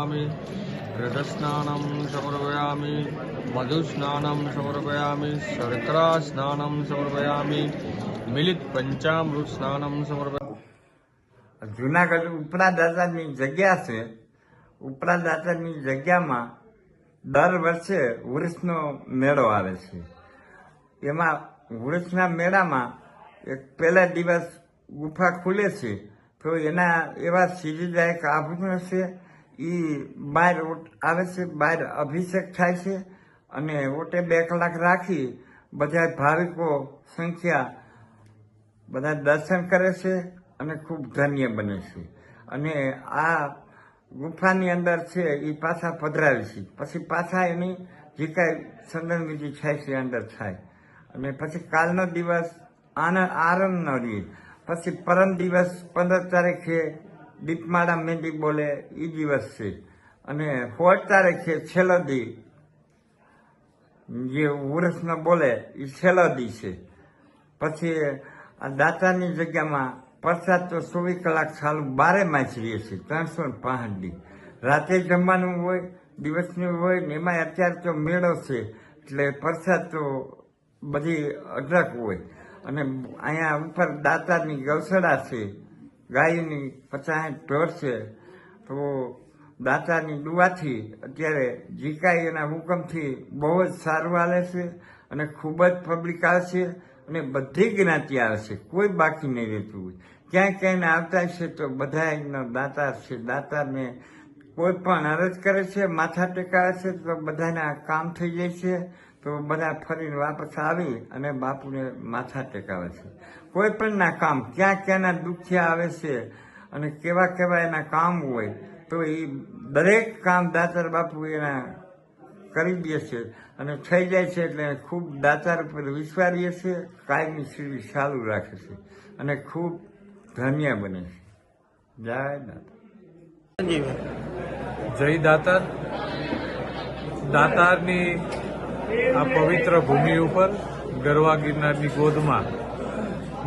समर्पयामि घृतस्नानं समर्पयामि मधुस्नानं समर्पयामि शर्करास्नानं समर्पयामि मिलित पंचामृत स्नानं समर्पयामि। જુનાગઢ ઉપરા દાદાની જગ્યા છે. ઉપરા દાદાની જગ્યામાં દર વર્ષે વૃક્ષનો મેળો આવે છે. એમાં વૃક્ષના મેળામાં એક પહેલા દિવસ ગુફા ખુલે છે તો એના એવા સિદ્ધિદાયક આભૂષણ છે એ બહાર આવે છે. બહાર અભિષેક થાય છે અને ઓટે 2 કલાક રાખી બધા ભાવિકો સંખ્યા બધા દર્શન કરે છે અને ખૂબ ધન્ય બને છે. અને આ ગુફાની અંદર છે એ પાછા પધરાવે છે. પછી પાછા એની જે કાંઈ ચંદન વિધિ થાય છે અંદર થાય. અને પછી કાલનો દિવસ આરંભ રહે. પછી પરમ દિવસ 15 તારીખે દીપમાળા મહેંદી બોલે એ દિવસ છે. અને 16 તારીખે છેલ્લો દી જે ઉરસનો બોલે એ છેલ્લો દી છે. પછી આ દાતાની જગ્યામાં પ્રસાદ તો 24 કલાક ચાલુ 12 માસ રહે છે. 365 દી રાતે જમવાનું હોય, દિવસનું હોય ને એમાં અત્યારે તો મેળો છે એટલે પ્રસાદ તો બધી અઢળક હોય. અને અહીંયા ઉપર દાતાની ગૌશાળા છે, ગાયની 50 ઢોર છે. તો દાતાની દુઆથી અત્યારે જે કાંઈ એના હુકમથી બહુ જ સારું હાલે છે અને ખૂબ જ પબ્લિક આવે છે અને બધી જ્ઞાતિ આવે છે. કોઈ બાકી નહીં રહેતું હોય. ક્યાંય ક્યાંય આવતા છે તો બધા એનો દાતાર છે. દાતારને કોઈ પણ અરજ કરે છે, માથા ટેકાવે છે તો બધાના કામ થઈ જાય છે. તો બધા ફરીને વાપસ આવી અને બાપુને માથા ટેકાવે છે. કોઈ પણના કામ ક્યાં ક્યાંના દુખિયા આવે છે અને કેવા કેવા એના કામ હોય તો એ દરેક કામ દાતાર બાપુ એના કરી દે છે અને થઈ જાય છે. એટલે ખૂબ દાતાર ઉપર વિશ્વાસ રહે છે. કાયમી સીડી ચાલુ રાખે છે અને ખૂબ ધન્ય બને છે. જય દાતા. જય દાતાર. દાતારની આ પવિત્ર ભૂમિ ઉપર ગરવા ગિરનારની ગોદમાં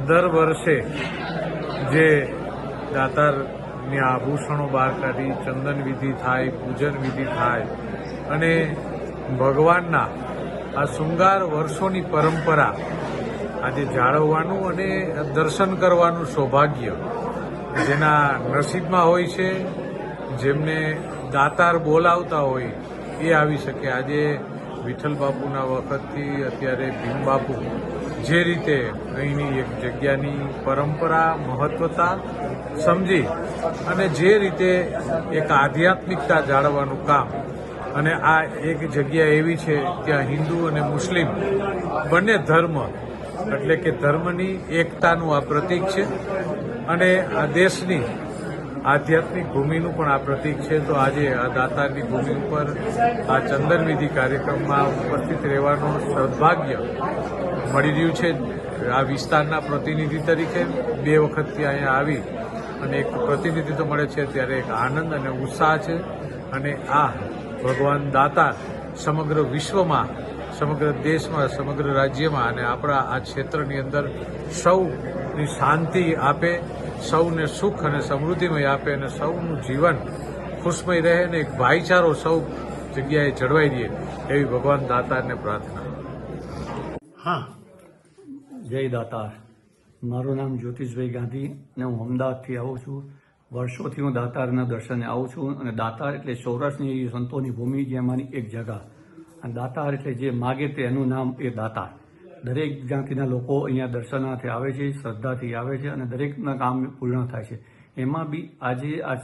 દર વર્ષે જે દાતારની આભૂષણો બહાર કાઢી ચંદન વિધિ થાય, પૂજન વિધિ થાય અને ભગવાનના આ શૃંગાર વર્ષોની પરંપરા આજે જાળવવાનું અને દર્શન કરવાનું સૌભાગ્ય જેના નસીબમાં હોય છે, જેમને દાતાર બોલાવતા હોય એ આવી શકે. આજે વિઠ્ઠલ બાપુના વખતથી અત્યારે ભીમ બાપુ જે રીતે અહીંની એક જગ્યાની પરંપરા મહત્વતા સમજી અને જે રીતે એક આધ્યાત્મિકતા જાળવવાનું કામ, અને આ એક જગ્યા એવી છે ત્યાં હિન્દુ અને મુસ્લિમ બંને ધર્મ એટલે કે ધર્મની એકતાનું આ પ્રતીક છે અને આ દેશની આધ્યાત્મિક ભૂમિનું પણ આ પ્રતીક છે. તો આજે આ દાતારની ભૂમિ ઉપર આ ચંદનવિધિ કાર્યક્રમમાં ઉપસ્થિત રહેવાનું સદભાગ્ય મળી રહ્યું છે. આ વિસ્તારના પ્રતિનિધિ તરીકે 2 વખતથી અહીંયા આવી અને એક પ્રતિનિધિત્વ મળે છે ત્યારે એક આનંદ અને ઉત્સાહ છે. અને આ ભગવાન દાતાર સમગ્ર વિશ્વમાં, સમગ્ર દેશમાં, સમગ્ર રાજ્યમાં અને આપણા આ ક્ષેત્રની અંદર સૌની શાંતિ આપે, સૌને સુખ અને સમૃદ્ધિમય આપે અને સૌનું જીવન ખુશમય રહે અને એક ભાઈચારો સૌ જગ્યાએ જળવાઈ રહે એવી ભગવાન દાતારને પ્રાર્થના. હા, જય દાતાર. મારું નામ જ્યોતિષભાઈ ગાંધી અને હું અમદાવાદથી આવું છું. વર્ષોથી હું દાતારના દર્શને આવું છું અને દાતાર એટલે સૌરાષ્ટ્રની સંતોની ભૂમિ જેમાંની એક જગા. અને દાતાર એટલે જે માગે તે એનું નામ એ દાતાર. દરેક જ્ઞાતિના લોકો અહીંયા દર્શનાર્થે આવે છે, શ્રદ્ધાથી આવે છે અને દરેકના કામ પૂર્ણ થાય છે. એમાં બી આજે આ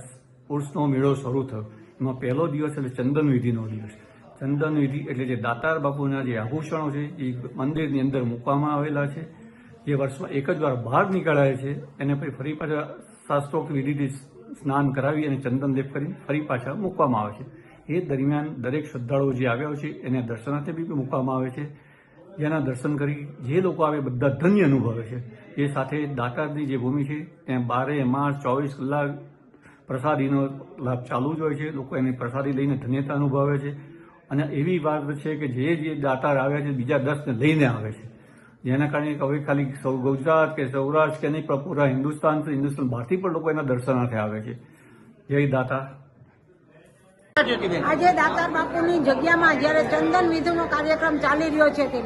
ઉર્સનો મેળો શરૂ થયો. એમાં પહેલો દિવસ એટલે ચંદન વિધિનો દિવસ. ચંદન વિધિ એટલે જે દાતાર બાપુના જે આભૂષણો છે એ મંદિરની અંદર મૂકવામાં આવેલા છે, જે વર્ષમાં એક જ વાર બહાર નીકળાય છે. એને પછી ફરી પાછા શાસ્ત્રોક્ત વિધિથી સ્નાન કરાવી અને ચંદન લેપ કરી ફરી પાછા મૂકવામાં આવે છે. એ દરમિયાન દરેક શ્રદ્ધાળુઓ જે આવ્યા હોય છે એને દર્શનાર્થે બી મૂકવામાં આવે છે. જેના દર્શન કરી જે લોકો આવે બધા ધન્ય અનુભવે છે. એ સાથે દાતારની જે ભૂમિ છે ત્યાં 12 માસ 24 કલાક પ્રસાદીનો લાભ ચાલુ જ હોય છે. લોકો એની પ્રસાદી લઈને ધન્યતા અનુભવે છે. અને એવી વાત છે કે જે દાતાર આવ્યા છે બીજા 10ને લઈને આવે છે. જેના કારણે હવે ખાલી ગુજરાત કે સૌરાષ્ટ્ર કે નહીં પણ પૂરા હિન્દુસ્તાન બહારથી પણ લોકો એના દર્શનાર્થે આવે છે. જય દાતા. આજે દાતાર બાપુની જગ્યામાં જ્યારે ચંદન વિધિનો કાર્યક્રમ ચાલી રહ્યો છે તે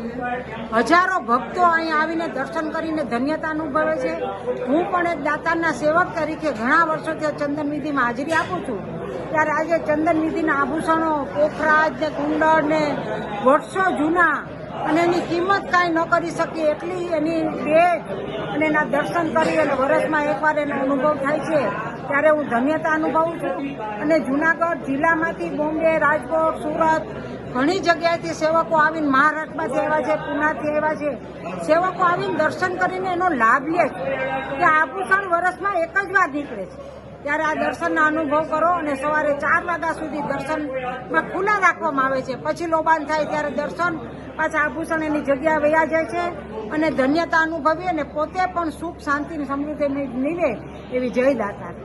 હજારો ભક્તો અહીં આવીને દર્શન કરીને ધન્યતા અનુભવે છે. હું પણ એક દાતારના સેવક તરીકે ઘણા વર્ષોથી ચંદન વિધિમાં હાજરી આપું છું. ત્યારે આજે ચંદન વિધિના આભૂષણો, પોખરાજ ને કુંડળ ને વર્ષો જૂના અને એની કિંમત કાંઈ ન કરી શકીએ એટલી એની ભેટ અને એના દર્શન કરી અને વર્ષમાં એકવાર એનો અનુભવ થાય છે. ત્યારે હું ધન્યતા અનુભવું છું. અને જુનાગઢ જિલ્લામાંથી બોમ્બે, રાજકોટ, સુરત ઘણી જગ્યાએથી સેવકો આવીને, મહારાષ્ટ્રમાંથી આવ્યા છે, પુનાથી આવ્યા છે, સેવકો આવીને દર્શન કરીને એનો લાભ લે છે. કે આભૂષણ વર્ષમાં એક જ વાર નીકળે છે. ત્યારે આ દર્શનના અનુભવ કરો અને સવારે 4 વાગ્યા સુધી દર્શનમાં ખુલ્લા રાખવામાં આવે છે. પછી લોબાન થાય ત્યારે દર્શન પાછા આભૂષણ એની જગ્યાએ વયા જાય છે અને ધન્યતા અનુભવી અને પોતે પણ સુખ, શાંતિ અને સમૃદ્ધિ નીવે એવી જય દાતાર.